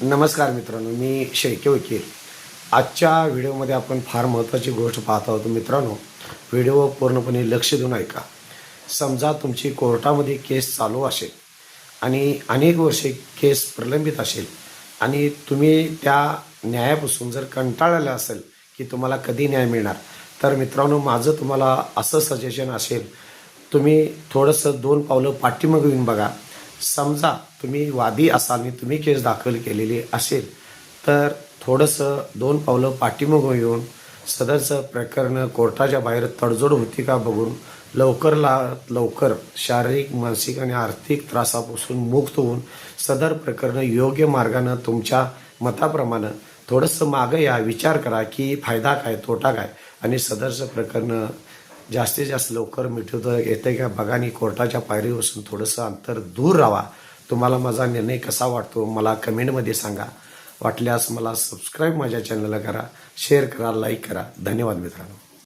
नमस्कार मित्रांनो, मी शेळके वकील. आजच्या व्हिडिओमध्ये आपण फार महत्त्वाची गोष्ट पाहत आहोत. मित्रांनो, व्हिडिओ पूर्णपणे लक्ष देऊन ऐका. समजा तुमची कोर्टामध्ये केस चालू असेल आणि अनेक वर्षे केस प्रलंबित असेल आणि तुम्ही त्या न्यायापासून जर कंटाळलेला असेल की तुम्हाला कधी न्याय मिळणार, तर मित्रांनो माझं तुम्हाला असं सजेशन असेल, तुम्ही थोडंसं 2 पावलं पाठीमागे येऊन बघा. समजा तुम्ही वादी असाल आणि तुम्ही केस दाखल केलेली असेल, तर थोडंसं 2 पावलं पाठीमागे येऊन सदरचं प्रकरण कोर्टाच्या बाहेर तडजोड होती का बघून लवकर शारीरिक, मानसिक आणि आर्थिक त्रासापासून मुक्त होऊन सदर प्रकरण योग्य मार्गानं तुमच्या मताप्रमाणे थोडंसं मागं या, विचार करा की फायदा काय, तोटा काय आणि सदरचं प्रकरण जास्तीत जास्त लवकर मिटवता येते का बघा आणि कोर्टाच्या पायरीपासून थोडंसं अंतर दूर राहा. तुम्हाला माझा निर्णय कसा वाटतो मला कमेंटमध्ये सांगा. वाटल्यास मला सबस्क्राईब माझ्या चॅनलला करा, शेअर करा, लाईक करा. धन्यवाद मित्रांनो.